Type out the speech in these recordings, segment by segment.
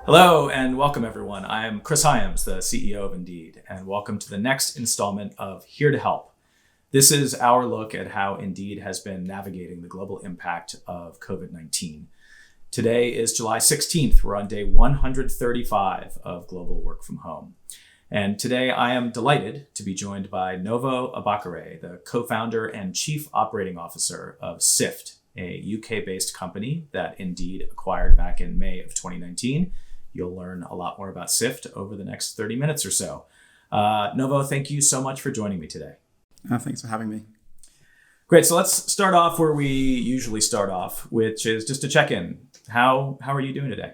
Hello and welcome everyone. I am Chris Hyams, the CEO of Indeed, and welcome to the next installment of Here to Help. This is our look at how Indeed has been navigating the global impact of COVID-19. Today is July 16th. We're on day 135 of global work from home. And today I am delighted to be joined by Novo Abakare, the co-founder and chief operating officer of Syft, a UK-based company that Indeed acquired back in May of 2019. You'll learn a lot more about Syft over the next 30 minutes or so. Novo, thank you so much for joining me today. Thanks for having me. Great. So let's start off where we usually start off, which is just to check in. How are you doing today?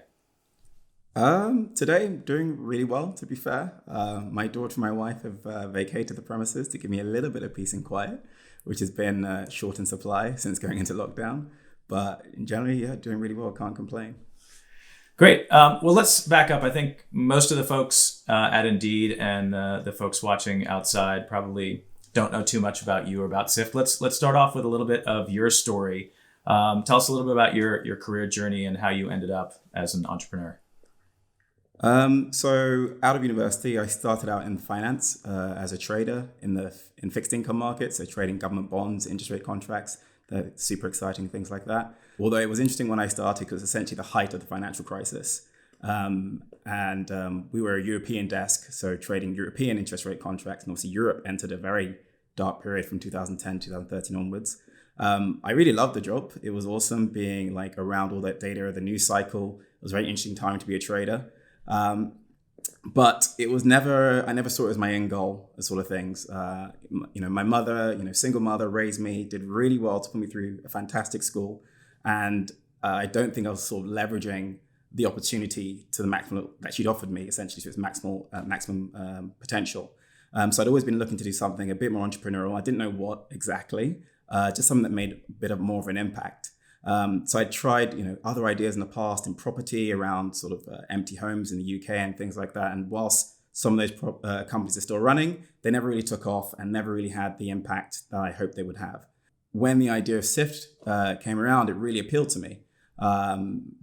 Today I'm doing really well, to be fair. My daughter and my wife have vacated the premises to give me a little bit of peace and quiet, which has been short in supply since going into lockdown. But generally, doing really well. Can't complain. Great. Well, let's back up. I think most of the folks at Indeed and the folks watching outside probably don't know too much about you or about Syft. Let's start off with a little bit of your story. Tell us a little bit about your career journey and how you ended up as an entrepreneur. So out of university, I started out in finance as a trader in fixed income markets, so trading government bonds, interest rate contracts. They're super exciting, things like that. Although it was interesting when I started because it was essentially the height of the financial crisis. We were a European desk, so trading European interest rate contracts. And obviously Europe entered a very dark period from 2010, 2013 onwards. I really loved the job. It was awesome being like around all that data, the news cycle. It was a very interesting time to be a trader. But it was I never saw it as my end goal, sort of things. My mother, single mother, raised me, did really well to put me through a fantastic school. And I don't think I was sort of leveraging the opportunity to the maximum that she'd offered me, essentially to its maximum potential. So I'd always been looking to do something a bit more entrepreneurial. I didn't know what exactly, just something that made a bit more of an impact. So I tried, other ideas in the past in property around sort of empty homes in the UK and things like that. And whilst some of those companies are still running, they never really took off and never really had the impact that I hoped they would have. When the idea of Syft came around, it really appealed to me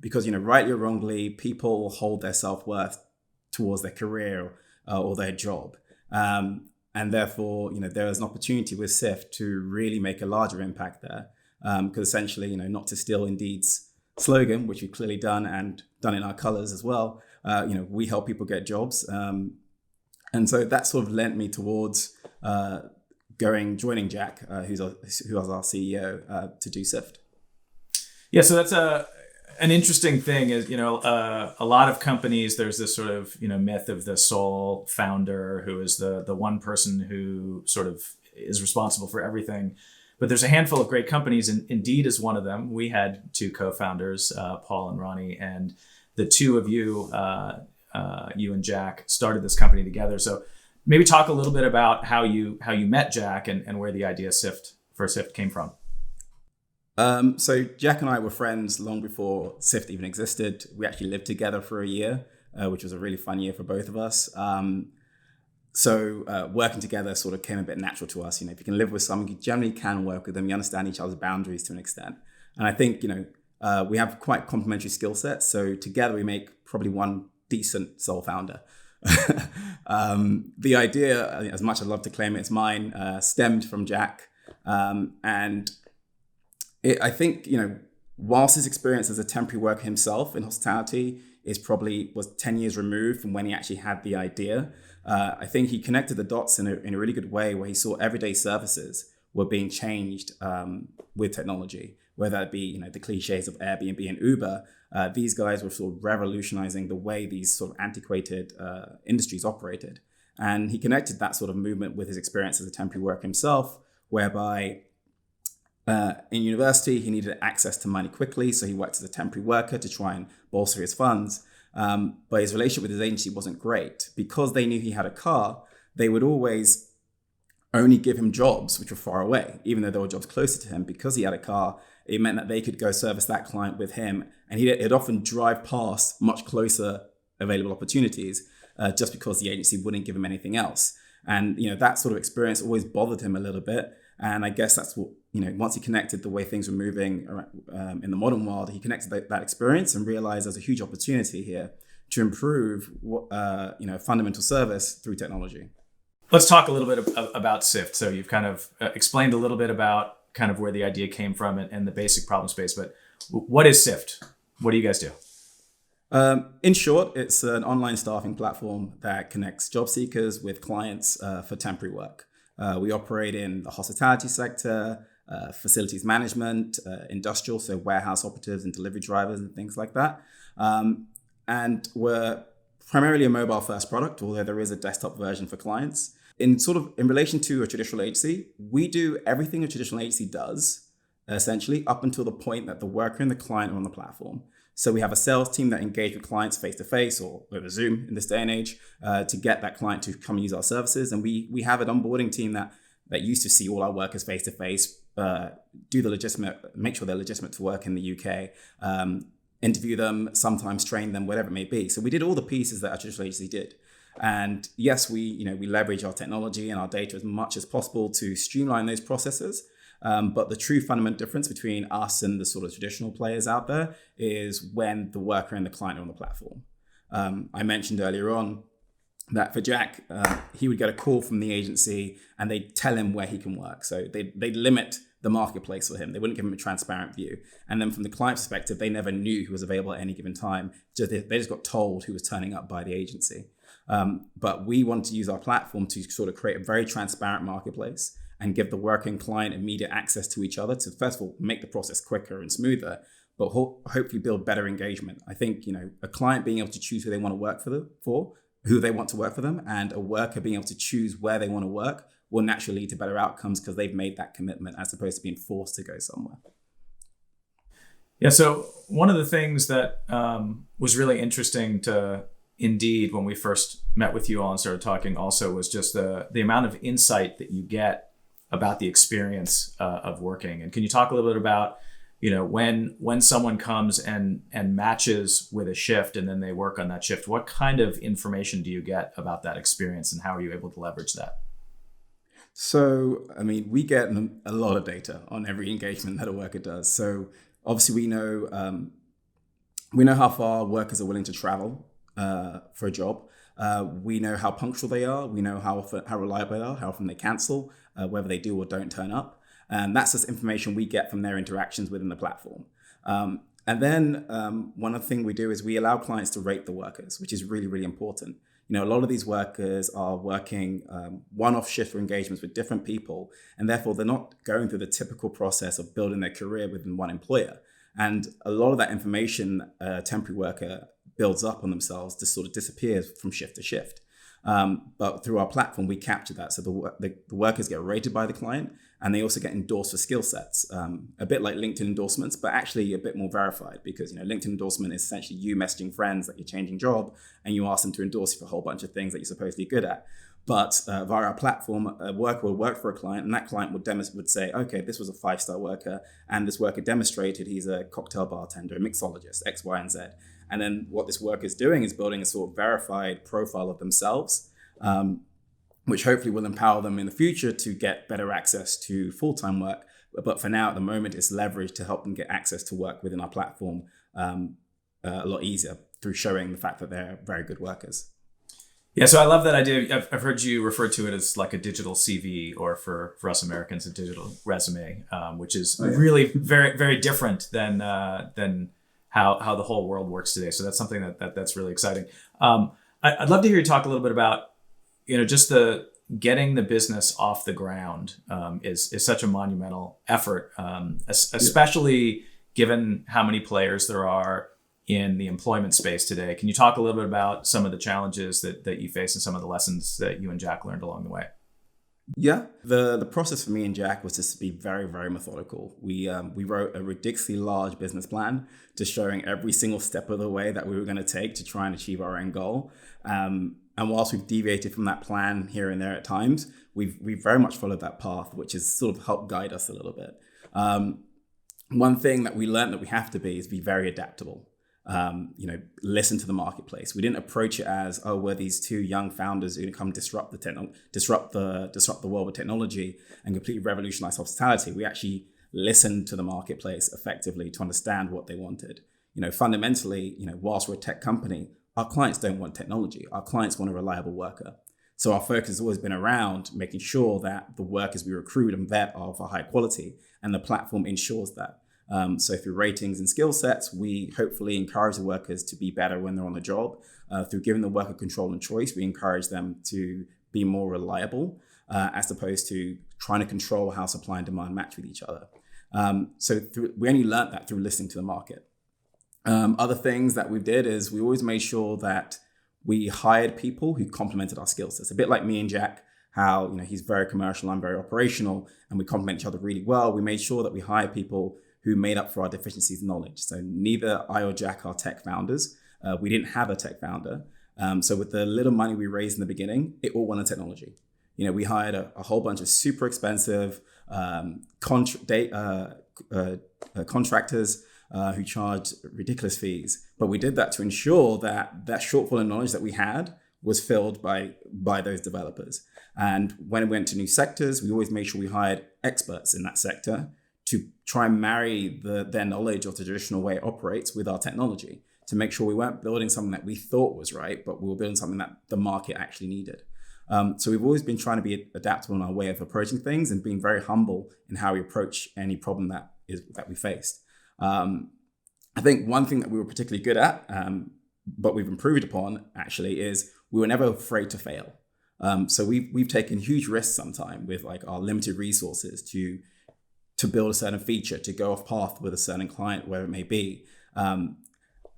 because, rightly or wrongly, people hold their self-worth towards their career or their job. And therefore, there was an opportunity with Syft to really make a larger impact there. Because essentially, not to steal Indeed's slogan, which we've clearly done and done in our colors as well, we help people get jobs. And so that sort of lent me towards joining Jack, who was our CEO, to do Syft. Yeah, so that's an interesting thing is, a lot of companies, there's this sort of, myth of the sole founder who is the one person who sort of is responsible for everything. But there's a handful of great companies, and Indeed is one of them. We had two co-founders, Paul and Ronnie, and the two of you, you and Jack, started this company together. So maybe talk a little bit about how you met Jack and where the idea for Syft came from. So Jack and I were friends long before Syft even existed. We actually lived together for a year, which was a really fun year for both of us. So working together sort of came a bit natural to us. If you can live with someone, you generally can work with them. You understand each other's boundaries to an extent. And I think, we have quite complementary skill sets. So together we make probably one decent sole founder. The idea, as much as I'd love to claim it's mine, stemmed from Jack. I think, whilst his experience as a temporary worker himself in hospitality was 10 years removed from when he actually had the idea. I think he connected the dots in a really good way where he saw everyday services were being changed with technology, whether it be, the cliches of Airbnb and Uber. These guys were sort of revolutionizing the way these sort of antiquated industries operated. And he connected that sort of movement with his experience as a temporary worker himself, whereby in university, he needed access to money quickly. So he worked as a temporary worker to try and bolster his funds. But his relationship with his agency wasn't great. Because they knew he had a car, they would always only give him jobs which were far away, even though there were jobs closer to him. Because he had a car, it meant that they could go service that client with him. And he'd often drive past much closer available opportunities just because the agency wouldn't give him anything else. And, that sort of experience always bothered him a little bit. And I guess that's what, once he connected the way things were moving in the modern world, he connected that experience and realized there's a huge opportunity here to improve fundamental service through technology. Let's talk a little bit about Syft. So you've kind of explained a little bit about kind of where the idea came from and the basic problem space, but what is Syft? What do you guys do? In short, it's an online staffing platform that connects job seekers with clients for temporary work. We operate in the hospitality sector, facilities management, industrial, so warehouse operatives and delivery drivers and things like that. And we're primarily a mobile first product, although there is a desktop version for clients. In relation to a traditional agency, we do everything a traditional agency does, essentially, up until the point that the worker and the client are on the platform. So we have a sales team that engage with clients face-to-face or over Zoom in this day and age to get that client to come use our services. And we have an onboarding team that used to see all our workers face-to-face, make sure they're legitimate to work in the UK, interview them, sometimes train them, whatever it may be. So we did all the pieces that a traditional agency did. And yes, we leverage our technology and our data as much as possible to streamline those processes. But the true fundamental difference between us and the sort of traditional players out there is when the worker and the client are on the platform. I mentioned earlier on that for Jack, he would get a call from the agency and they'd tell him where he can work. So they'd limit the marketplace for him. They wouldn't give him a transparent view. And then from the client perspective, they never knew who was available at any given time. They just got told who was turning up by the agency. But we want to use our platform to sort of create a very transparent marketplace and give the worker and client immediate access to each other to, first of all, make the process quicker and smoother, but hopefully build better engagement. I think, a client being able to choose who they want to work who they want to work for them, and a worker being able to choose where they want to work will naturally lead to better outcomes because they've made that commitment as opposed to being forced to go somewhere. Yeah, so one of the things that was really interesting to Indeed when we first met with you all and started talking also was just the amount of insight that you get about the experience of working. And can you talk a little bit about, when someone comes and matches with a shift and then they work on that shift, what kind of information do you get about that experience and how are you able to leverage that? So, we get a lot of data on every engagement that a worker does. So obviously we know how far workers are willing to travel for a job. We know how punctual they are. We know how reliable they are, how often they cancel, whether they do or don't turn up. And that's just information we get from their interactions within the platform. And then one other thing we do is we allow clients to rate the workers, which is really, really important. A lot of these workers are working one-off shift engagements with different people, and therefore they're not going through the typical process of building their career within one employer. And a lot of that information a temporary worker builds up on themselves just sort of disappears from shift to shift. But through our platform, we capture that. So the workers get rated by the client and they also get endorsed for skill sets, a bit like LinkedIn endorsements, but actually a bit more verified because, LinkedIn endorsement is essentially you messaging friends that you're changing job and you ask them to endorse you for a whole bunch of things that you're supposedly good at. But via our platform, a worker will work for a client and that client would say, okay, this was a 5-star worker and this worker demonstrated he's a cocktail bartender, a mixologist, X, Y, and Z. And then what this worker is doing is building a sort of verified profile of themselves, which hopefully will empower them in the future to get better access to full-time work. But for now, at the moment, it's leveraged to help them get access to work within our platform a lot easier through showing the fact that they're very good workers. Yeah, so I love that idea. I've heard you refer to it as like a digital CV, or for us Americans, a digital resume, which is really very, very different than how the whole world works today. So that's something that's really exciting. I'd love to hear you talk a little bit about, just the getting the business off the ground is such a monumental effort, especially given how many players there are in the employment space today. Can you talk a little bit about some of the challenges that you face and some of the lessons that you and Jack learned along the way? Yeah, the process for me and Jack was just to be very, very methodical. We wrote a ridiculously large business plan just showing every single step of the way that we were going to take to try and achieve our end goal. And whilst we've deviated from that plan here and there at times, we've very much followed that path, which has sort of helped guide us a little bit. One thing that we learned that we have to be is be very adaptable. Listen to the marketplace. We didn't approach it as, we're these two young founders who come disrupt the world with technology and completely revolutionize hospitality. We actually listened to the marketplace effectively to understand what they wanted. Fundamentally, whilst we're a tech company, our clients don't want technology. Our clients want a reliable worker. So our focus has always been around making sure that the workers we recruit and vet are of a high quality, and the platform ensures that. So through ratings and skill sets, we hopefully encourage the workers to be better when they're on the job. Through giving the worker control and choice, we encourage them to be more reliable, as opposed to trying to control how supply and demand match with each other. We only learned that through listening to the market. Other things that we did is we always made sure that we hired people who complemented our skill sets. A bit like me and Jack, how he's very commercial, I'm very operational, and we complement each other really well. We made sure that we hired people who made up for our deficiencies in knowledge. So neither I or Jack are tech founders. We didn't have a tech founder. So with the little money we raised in the beginning, it all went on technology. We hired a whole bunch of super expensive contractors who charged ridiculous fees. But we did that to ensure that shortfall in knowledge that we had was filled by those developers. And when we went to new sectors, we always made sure we hired experts in that sector to try and marry their knowledge of the traditional way it operates with our technology, to make sure we weren't building something that we thought was right, but we were building something that the market actually needed. So we've always been trying to be adaptable in our way of approaching things and being very humble in how we approach any problem that we faced. I think one thing that we were particularly good at, but we've improved upon actually, is we were never afraid to fail. So we've taken huge risks sometimes with like our limited resources to build a certain feature, to go off path with a certain client, wherever it may be. And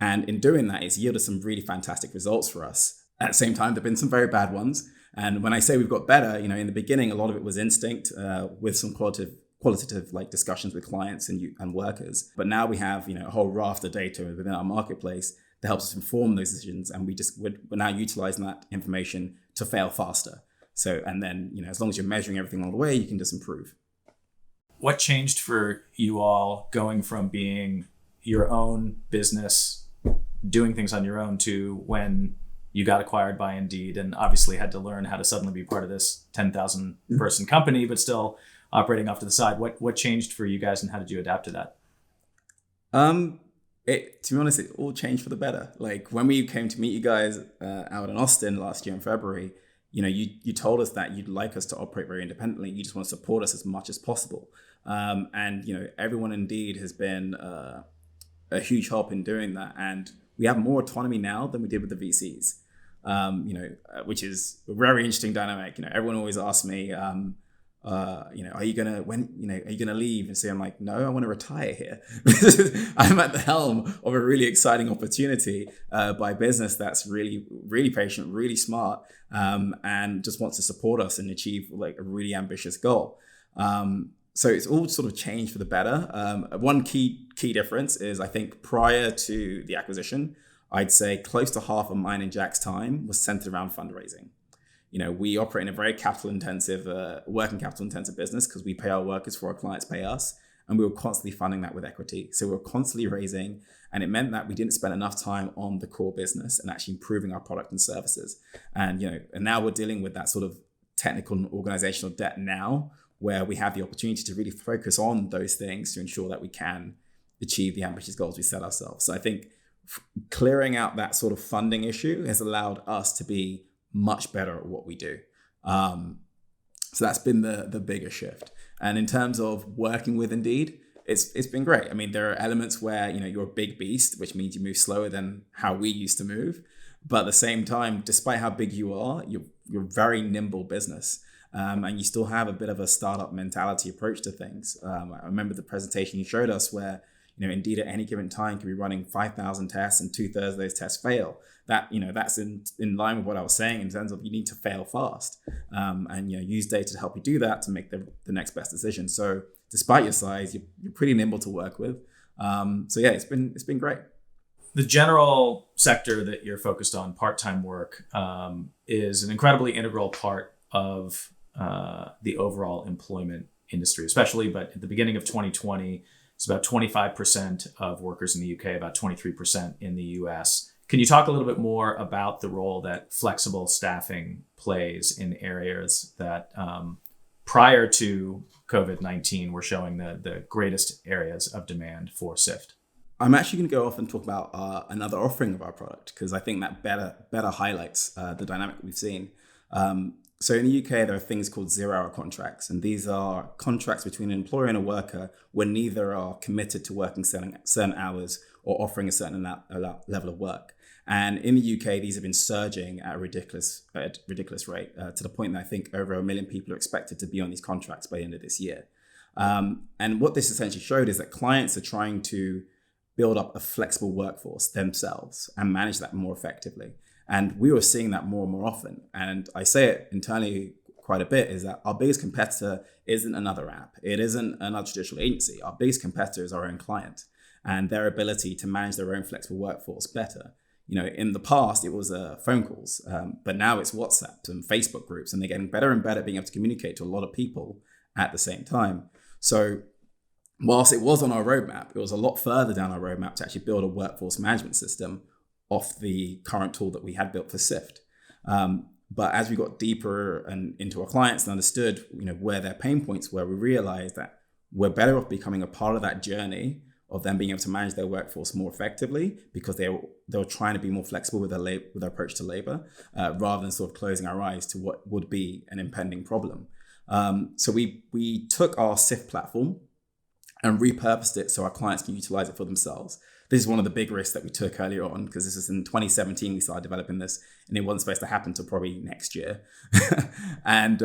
in doing that, it's yielded some really fantastic results for us. At the same time, there have been some very bad ones. And when I say we've got better, in the beginning, a lot of it was instinct with some qualitative like discussions with clients and workers. But now we have a whole raft of data within our marketplace that helps us inform those decisions. And we're now utilizing that information to fail faster. So, and then, as long as you're measuring everything all the way, you can just improve. What changed for you all going from being your own business, doing things on your own, to when you got acquired by Indeed and obviously had to learn how to suddenly be part of this 10,000 person company, but still operating off to the side? What changed for you guys and how did you adapt to that? To be honest, it all changed for the better. Like when we came to meet you guys out in Austin last year in February, you told us that you'd like us to operate very independently. You just want to support us as much as possible. And everyone Indeed has been a huge help in doing that. And we have more autonomy now than we did with the VCs, which is a very interesting dynamic. Everyone always asks me, are you gonna leave? And say, I'm like, no, I want to retire here. I'm at the helm of a really exciting opportunity by a business that's really, really patient, really smart, and just wants to support us and achieve like a really ambitious goal. So it's all sort of changed for the better. One key difference is I think prior to the acquisition, I'd say close to half of mine and Jack's time was centered around fundraising. We operate in a very working capital intensive business because we pay our workers before our clients pay us. And we were constantly funding that with equity. So we were constantly raising, and it meant that we didn't spend enough time on the core business and actually improving our product and services. And, and now we're dealing with that sort of technical and organizational debt now, where we have the opportunity to really focus on those things to ensure that we can achieve the ambitious goals we set ourselves. So I think clearing out that sort of funding issue has allowed us to be much better at what we do. So that's been the bigger shift. And in terms of working with Indeed, it's been great. I mean, there are elements where, you're a big beast, which means you move slower than how we used to move. But at the same time, despite how big you are, you're a very nimble business. And you still have a bit of a startup mentality approach to things. I remember the presentation you showed us where, Indeed at any given time can be running 5,000 tests and 2/3 of those tests fail. That's in line with what I was saying in terms of you need to fail fast and use data to help you do that to make the next best decision. So despite your size, you're pretty nimble to work with. So yeah, it's been great. The general sector that you're focused on, part-time work, is an incredibly integral part of the overall employment industry, especially, but at the beginning of 2020, it's about 25% of workers in the UK, about 23% in the US. Can you talk a little bit more about the role that flexible staffing plays in areas that prior to COVID-19 were showing the greatest areas of demand for Syft? I'm actually going to go off and talk about another offering of our product because I think that better highlights the dynamic we've seen. So in the UK, there are things called zero-hour contracts, and these are contracts between an employer and a worker where neither are committed to working certain hours or offering a certain level of work. And in the UK, these have been surging at a ridiculous rate to the point that I think over 1 million people are expected to be on these contracts by the end of this year. And what this essentially showed is that clients are trying to build up a flexible workforce themselves and manage that more effectively. And we were seeing that more and more often. And I say it internally quite a bit, is that our biggest competitor isn't another app. It isn't another traditional agency. Our biggest competitor is our own client and their ability to manage their own flexible workforce better. You know, in the past, it was phone calls, but now it's WhatsApp and Facebook groups, and they're getting better and better at being able to communicate to a lot of people at the same time. So whilst it was on our roadmap, it was a lot further down our roadmap to actually build a workforce management system off the current tool that we had built for Syft. But as we got deeper and into our clients and understood, you know, where their pain points were, we realized that we're better off becoming a part of that journey of them being able to manage their workforce more effectively because they were trying to be more flexible with their approach to labor, rather than sort of closing our eyes to what would be an impending problem. So we took our Syft platform and repurposed it so our clients can utilize it for themselves. This is one of the big risks that we took earlier on because this is in 2017 we started developing this, and it wasn't supposed to happen until probably next year. and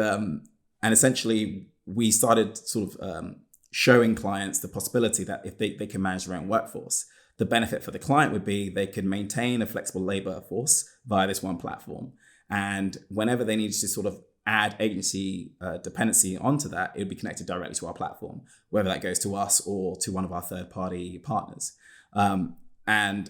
essentially we started sort of showing clients the possibility that if they can manage their own workforce, the benefit for the client would be they could maintain a flexible labor force via this one platform. And whenever they needed to sort of add agency dependency onto that, it would be connected directly to our platform, whether that goes to us or to one of our third-party partners. And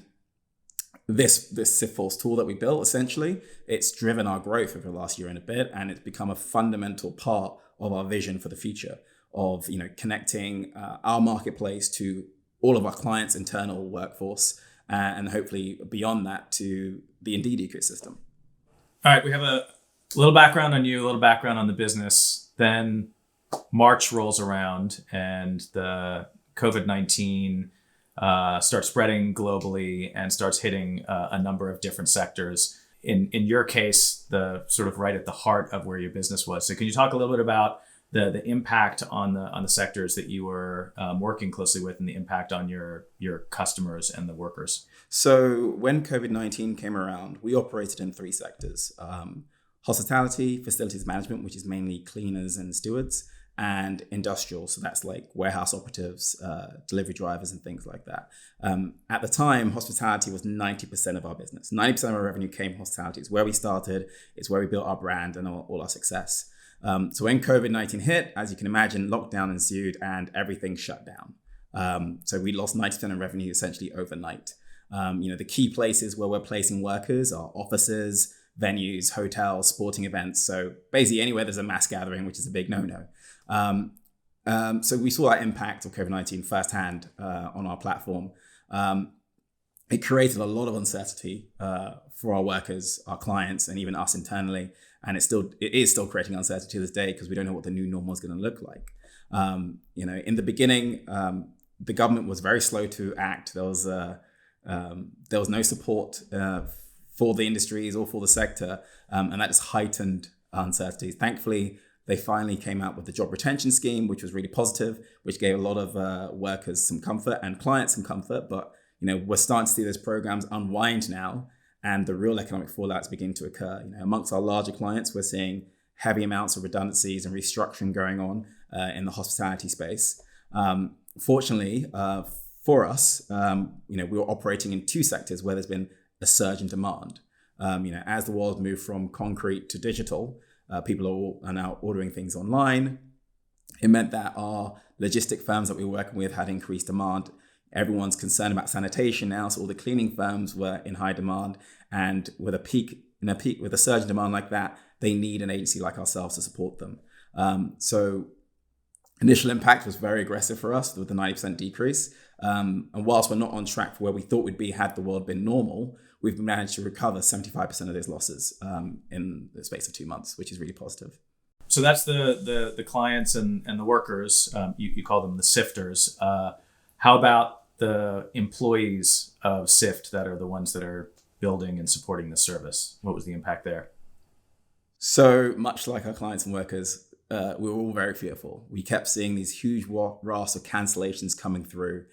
this Syft tool that we built, essentially, it's driven our growth over the last year and a bit, and it's become a fundamental part of our vision for the future of, you know, connecting our marketplace to all of our clients' internal workforce, and hopefully beyond that to the Indeed ecosystem. All right, we have a little background on you, a little background on the business. Then March rolls around and the COVID-19 starts spreading globally and starts hitting a number of different sectors. In your case, the sort of right at the heart of where your business was. So can you talk a little bit about the impact on the sectors that you were working closely with and the impact on your customers and the workers? So when COVID-19 came around, we operated in 3 sectors. Hospitality, facilities management, which is mainly cleaners and stewards, and industrial. So that's like warehouse operatives, delivery drivers and things like that. At the time, hospitality was 90% of our business. 90% of our revenue came from hospitality. It's where we started. It's where we built our brand and all our success. So when COVID-19 hit, as you can imagine, lockdown ensued and everything shut down. So we lost 90% of revenue essentially overnight. The key places where we're placing workers are offices, venues, hotels, sporting events. So basically anywhere there's a mass gathering, which is a big no-no. So we saw that impact of COVID-19 firsthand on our platform. It created a lot of uncertainty for our workers, our clients, and even us internally. And it is still creating uncertainty to this day because we don't know what the new normal is going to look like. In the beginning, the government was very slow to act. There was no support for the industries or for the sector, and that just heightened uncertainties. Thankfully, they finally came out with the job retention scheme, which was really positive, which gave a lot of workers some comfort and clients some comfort. But we're starting to see those programs unwind now, and the real economic fallout is beginning to occur. Amongst our larger clients, we're seeing heavy amounts of redundancies and restructuring going on in the hospitality space. Fortunately, for us, we were operating in 2 sectors where there's been a surge in demand. As the world moved from concrete to digital, people are now ordering things online. It meant that our logistic firms that we were working with had increased demand. Everyone's concerned about sanitation now, so all the cleaning firms were in high demand. And with a surge in demand like that, they need an agency like ourselves to support them. So initial impact was very aggressive for us with the 90% decrease. And whilst we're not on track for where we thought we'd be had the world been normal, we've managed to recover 75% of those losses in the space of 2 months, which is really positive. So that's the clients and the workers. You call them the sifters. How about the employees of Syft that are the ones that are building and supporting the service? What was the impact there? So much like our clients and workers, we were all very fearful. We kept seeing these huge rafts of cancellations coming through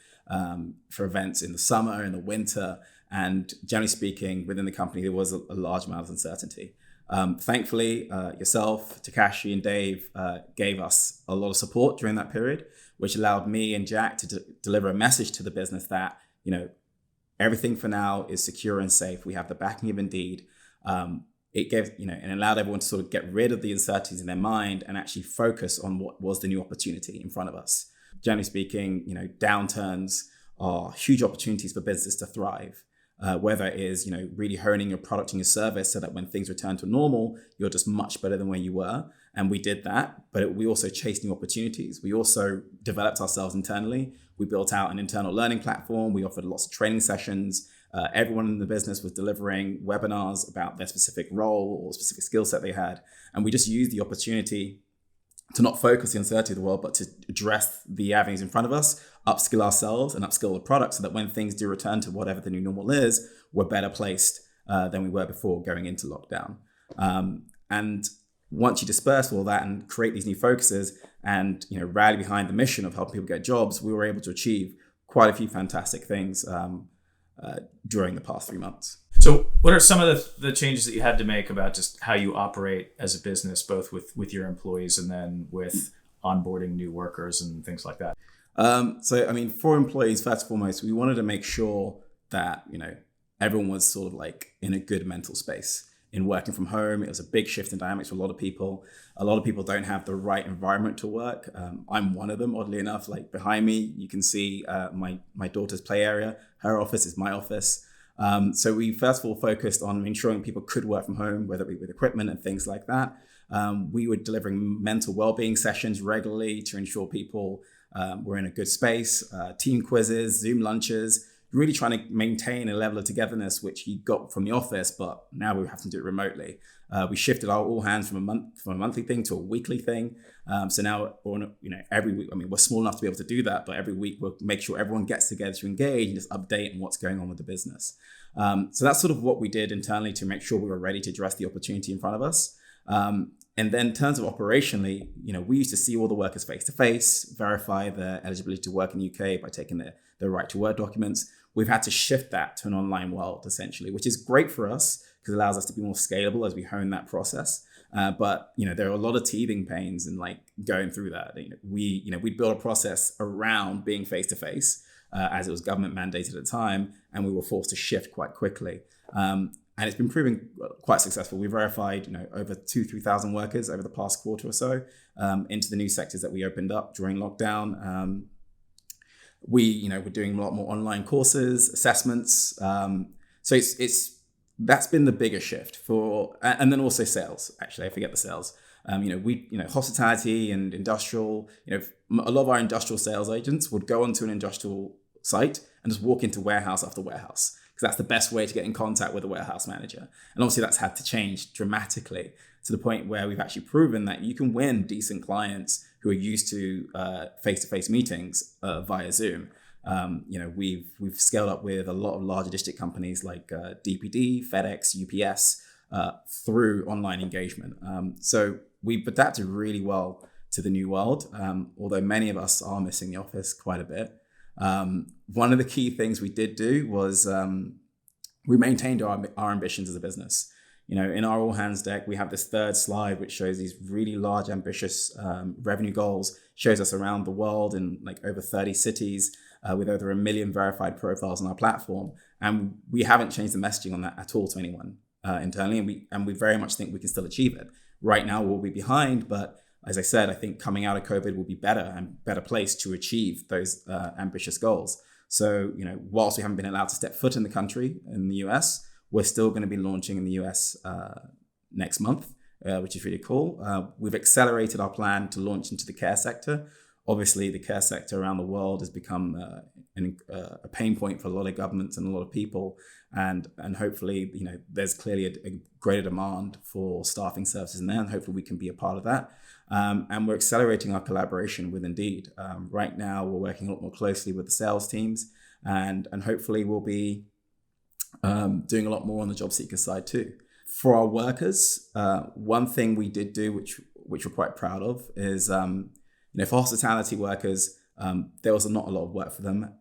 for events in the summer, in the winter. And generally speaking, within the company, there was a large amount of uncertainty. Thankfully, yourself, Takashi, and Dave gave us a lot of support during that period, which allowed me and Jack to deliver a message to the business that, everything for now is secure and safe. We have the backing of Indeed. It gave, and allowed everyone to sort of get rid of the uncertainties in their mind and actually focus on what was the new opportunity in front of us. Generally speaking, downturns are huge opportunities for businesses to thrive. Whether it is, really honing your product and your service so that when things return to normal, you're just much better than where you were. And we did that, but we also chased new opportunities. We also developed ourselves internally. We built out an internal learning platform. We offered lots of training sessions. Everyone in the business was delivering webinars about their specific role or specific skill set they had. And we just used the opportunity to not focus the uncertainty of the world, but to address the avenues in front of us, upskill ourselves and upskill the product so that when things do return to whatever the new normal is, we're better placed than we were before going into lockdown. And once you disperse all that and create these new focuses and rally behind the mission of helping people get jobs, we were able to achieve quite a few fantastic things during the past 3 months. So what are some of the changes that you had to make about just how you operate as a business, both with your employees and then with onboarding new workers and things like that? For employees, first and foremost, we wanted to make sure that, everyone was sort of like in a good mental space. In working from home, it was a big shift in dynamics for a lot of people. A lot of people don't have the right environment to work. I'm one of them, oddly enough. Like behind me, you can see my daughter's play area. Her office is my office. So we first of all focused on ensuring people could work from home, whether it be with equipment and things like that. We were delivering mental well-being sessions regularly to ensure people were in a good space, team quizzes, Zoom lunches, really trying to maintain a level of togetherness, which you got from the office, but now we have to do it remotely. We shifted our all hands from a monthly thing to a weekly thing. So now, every week, we're small enough to be able to do that, but every week we'll make sure everyone gets together to engage and just update on what's going on with the business. So that's sort of what we did internally to make sure we were ready to address the opportunity in front of us. And then in terms of operationally, we used to see all the workers face to face, verify their eligibility to work in the UK by taking their right to work documents. We've had to shift that to an online world, essentially, which is great for us because it allows us to be more scalable as we hone that process. But there are a lot of teething pains in going through that. We built a process around being face to face as it was government mandated at the time, and we were forced to shift quite quickly. And it's been proving quite successful. We verified over 2,000-3,000 workers over the past quarter or so into the new sectors that we opened up during lockdown. We're doing a lot more online courses, assessments. So that's been the bigger shift and then also sales. Actually, I forget the sales. Hospitality and industrial. A lot of our industrial sales agents would go onto an industrial site and just walk into warehouse after warehouse, because that's the best way to get in contact with a warehouse manager. And obviously that's had to change dramatically to the point where we've actually proven that you can win decent clients who are used to face-to-face meetings via Zoom. We've scaled up with a lot of large logistic companies like DPD, FedEx, UPS through online engagement. So we've adapted really well to the new world, although many of us are missing the office quite a bit. One of the key things we did do was we maintained our ambitions as a business. In our all hands deck, we have this third slide, which shows these really large, ambitious revenue goals, shows us around the world in over 30 cities with over 1 million verified profiles on our platform. And we haven't changed the messaging on that at all to anyone internally. And we very much think we can still achieve it. Right now, we'll be behind, but as I said, I think coming out of COVID will be better placed to achieve those ambitious goals. So, whilst we haven't been allowed to step foot in the country, in the US, we're still going to be launching in the US next month, which is really cool. We've accelerated our plan to launch into the care sector. Obviously, the care sector around the world has become a pain point for a lot of governments and a lot of people. And hopefully, there's clearly a greater demand for staffing services in there, and hopefully we can be a part of that. And we're accelerating our collaboration with Indeed. Right now, we're working a lot more closely with the sales teams and hopefully we'll be doing a lot more on the job seeker side too. For our workers, one thing we did do, which we're quite proud of, is for hospitality workers, there was not a lot of work for them,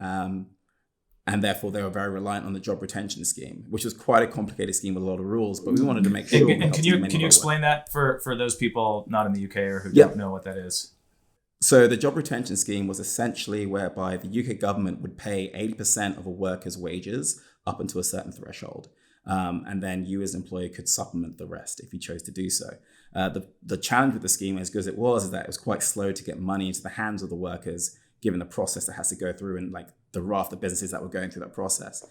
and therefore they were very reliant on the job retention scheme, which was quite a complicated scheme with a lot of rules. But we wanted to make sure. And can you explain that for those people not in the UK or who don't know what that is? So the job retention scheme was essentially whereby the UK government would pay 80% of a worker's wages up until a certain threshold. And then you as an employer could supplement the rest if you chose to do so. The challenge with the scheme, as good as it was, is that it was quite slow to get money into the hands of the workers, given the process that has to go through and like the raft of businesses that were going through that process.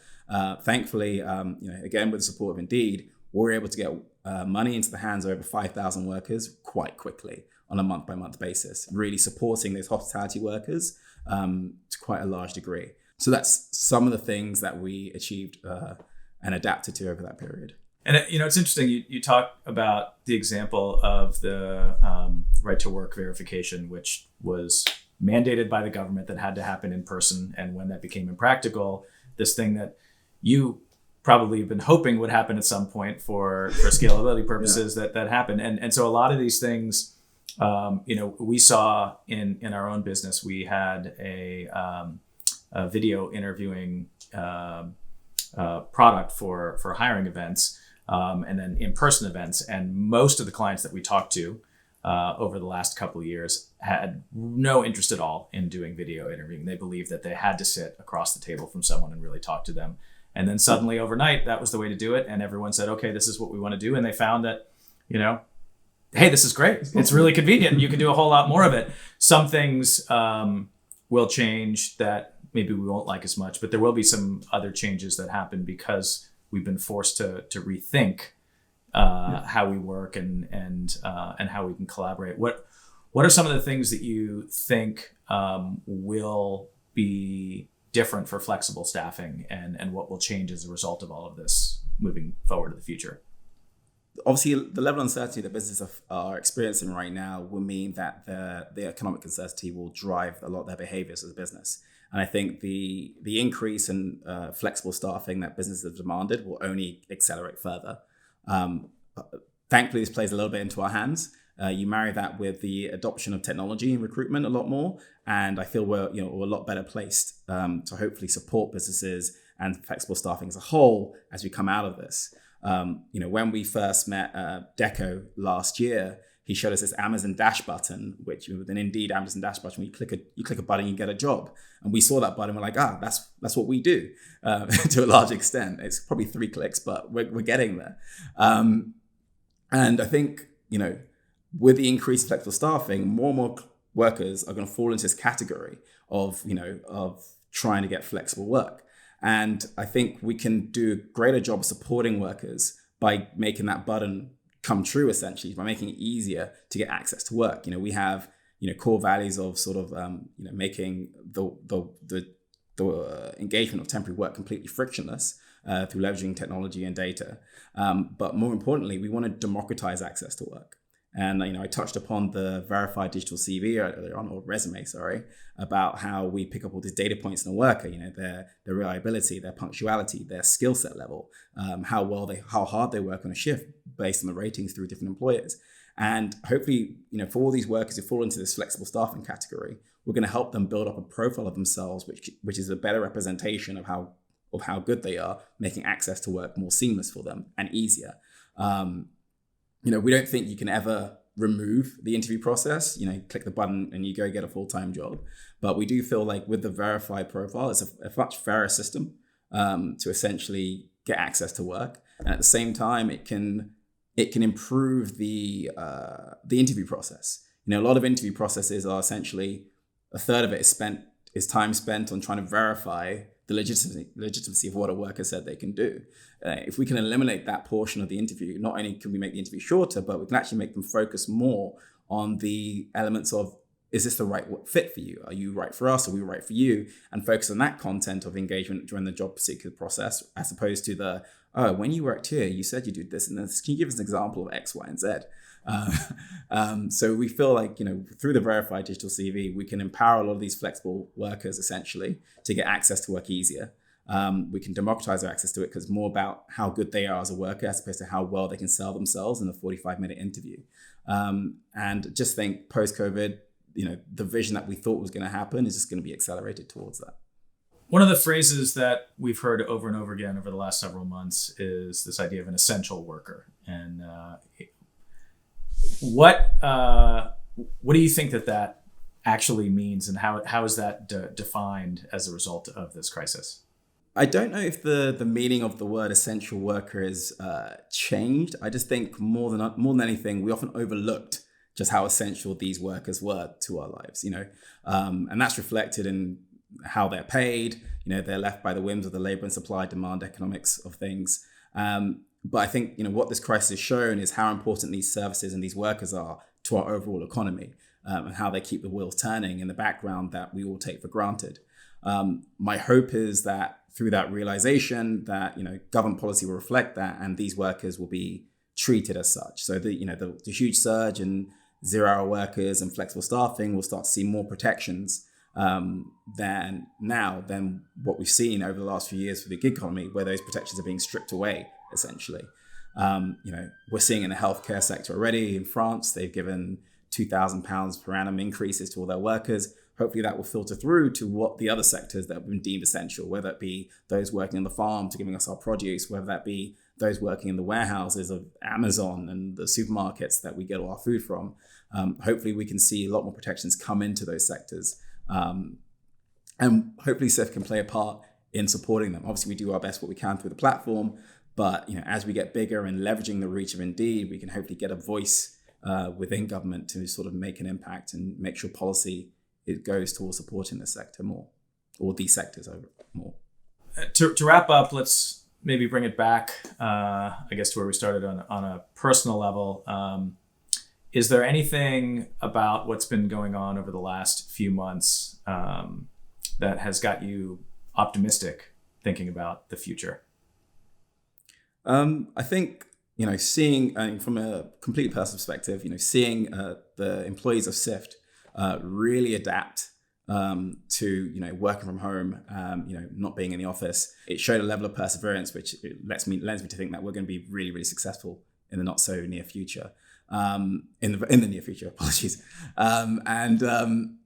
Thankfully, again, with the support of Indeed, we were able to get money into the hands of over 5,000 workers quite quickly on a month-by-month basis, really supporting those hospitality workers to quite a large degree. So that's some of the things that we achieved and adapted to over that period. And it's interesting. You talk about the example of the right to work verification, which was mandated by the government that had to happen in person. And when that became impractical, this thing that you probably have been hoping would happen at some point for scalability purposes, that happened. And so a lot of these things, we saw in our own business. We had a video interviewing product for hiring events, and then in-person events. And most of the clients that we talked to over the last couple of years had no interest at all in doing video interviewing. They believed that they had to sit across the table from someone and really talk to them. And then suddenly overnight, that was the way to do it. And everyone said, okay, this is what we want to do. And they found that, hey, this is great. It's really convenient. You can do a whole lot more of it. Some things will change that maybe we won't like as much, but there will be some other changes that happen because we've been forced to rethink how we work and how we can collaborate. What are some of the things that you think will be different for flexible staffing, and what will change as a result of all of this moving forward to the future? Obviously, the level of uncertainty that businesses are experiencing right now will mean that the economic uncertainty will drive a lot of their behaviors as a business. And I think the increase in flexible staffing that businesses have demanded will only accelerate further. Thankfully, this plays a little bit into our hands. You marry that with the adoption of technology in recruitment a lot more, and I feel we're a lot better placed to hopefully support businesses and flexible staffing as a whole as we come out of this. When we first met Deco last year, he showed us this Amazon Dash button, which with an Indeed Amazon Dash button, you click a button, you get a job. And we saw that button, we're like, that's what we do to a large extent. It's probably 3 clicks, but we're getting there. And I think, with the increased flexible staffing, more and more workers are going to fall into this category of trying to get flexible work. And I think we can do a greater job of supporting workers by making that button come true, essentially, by making it easier to get access to work. We have, core values of sort of, making the engagement of temporary work completely frictionless through leveraging technology and data. But more importantly, we want to democratize access to work. And, I touched upon the verified digital CV earlier on, or resume, about how we pick up all these data points in a worker, their reliability, their punctuality, their skill set level, how hard they work on a shift based on the ratings through different employers. And hopefully, for all these workers who fall into this flexible staffing category, we're going to help them build up a profile of themselves, which is a better representation of how good they are, making access to work more seamless for them and easier. We don't think you can ever remove the interview process, click the button and you go get a full-time job. But we do feel like with the verified profile, it's a much fairer system to essentially get access to work. And at the same time, it can improve the interview process. A lot of interview processes are essentially a third of it is time spent on trying to verify the legitimacy of what a worker said they can do. If we can eliminate that portion of the interview, not only can we make the interview shorter, but we can actually make them focus more on the elements of, is this the right fit for you? Are you right for us? Are we right for you? And focus on that content of engagement during the job seeker process, as opposed to when you worked here, you said you did this and this. Can you give us an example of X, Y, and Z? So we feel like, through the verified digital CV, we can empower a lot of these flexible workers essentially to get access to work easier. We can democratize their access to it because it's more about how good they are as a worker as opposed to how well they can sell themselves in a 45-minute interview. And just think post-COVID, the vision that we thought was going to happen is just going to be accelerated towards that. One of the phrases that we've heard over and over again over the last several months is this idea of an essential worker. And what do you think that actually means, and how is that defined as a result of this crisis? I don't know if the meaning of the word essential worker is changed. I just think more than anything, we often overlooked just how essential these workers were to our lives, and that's reflected in how they're paid. They're left by the whims of the labor and supply demand economics of things. But I think, what this crisis has shown is how important these services and these workers are to our overall economy, and how they keep the wheels turning in the background that we all take for granted. My hope is that through that realization that, government policy will reflect that and these workers will be treated as such. So the huge surge in zero-hour workers and flexible staffing will start to see more protections than what we've seen over the last few years for the gig economy, where those protections are being stripped away, essentially. We're seeing in the healthcare sector already in France, they've given £2,000 per annum increases to all their workers. Hopefully that will filter through to what the other sectors that have been deemed essential, whether it be those working on the farm to giving us our produce, whether that be those working in the warehouses of Amazon and the supermarkets that we get all our food from. Hopefully we can see a lot more protections come into those sectors. And hopefully Syft can play a part in supporting them. Obviously, we do our best what we can through the platform, but as we get bigger and leveraging the reach of Indeed, we can hopefully get a voice within government to sort of make an impact and make sure policy goes towards supporting the sector more, or these sectors more. To wrap up, let's maybe bring it back, I guess, to where we started on a personal level. Is there anything about what's been going on over the last few months that has got you optimistic thinking about the future? I think, seeing, from a completely personal perspective, seeing the employees of Syft really adapt to, working from home, not being in the office. It showed a level of perseverance, which lends me to think that we're going to be really, really successful in the not so near future. In the near future, apologies. And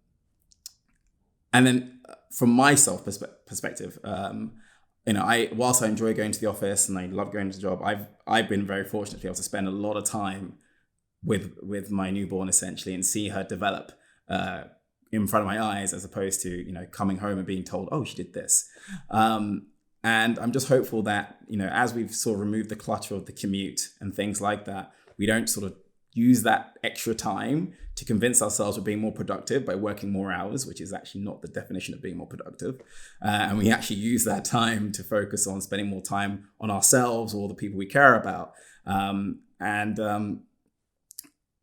then from my self perspective, whilst I enjoy going to the office and I love going to the job, I've been very fortunate to be able to spend a lot of time with my newborn essentially and see her develop in front of my eyes, as opposed to coming home and being told, oh, she did this. And I'm just hopeful that as we've sort of removed the clutter of the commute and things like that, we don't sort of use that extra time to convince ourselves we're being more productive by working more hours, which is actually not the definition of being more productive. And we actually use that time to focus on spending more time on ourselves or the people we care about. I'm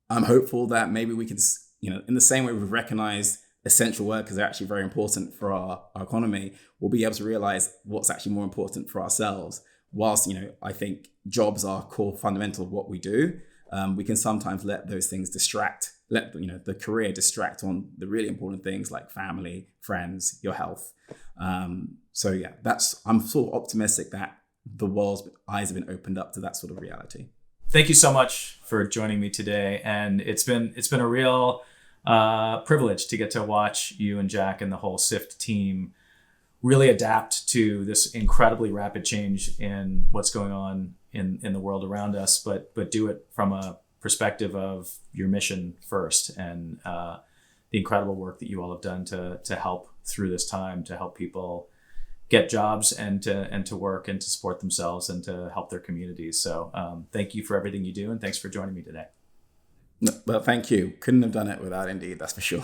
hopeful that maybe we can, in the same way we've recognized essential workers are actually very important for our economy, we'll be able to realize what's actually more important for ourselves. Whilst, I think jobs are core fundamental of what we do, we can sometimes let those things let the career distract on the really important things like family, friends, your health. I'm sort of optimistic that the world's eyes have been opened up to that sort of reality. Thank you so much for joining me today, and it's been a real privilege to get to watch you and Jack and the whole Syft team really adapt to this incredibly rapid change in what's going on in the world around us, but do it from a perspective of your mission first, and the incredible work that you all have done to help through this time, to help people get jobs and to work and to support themselves and to help their communities. So thank you for everything you do, and thanks for joining me today. Well, thank you. Couldn't have done it without Indeed, that's for sure.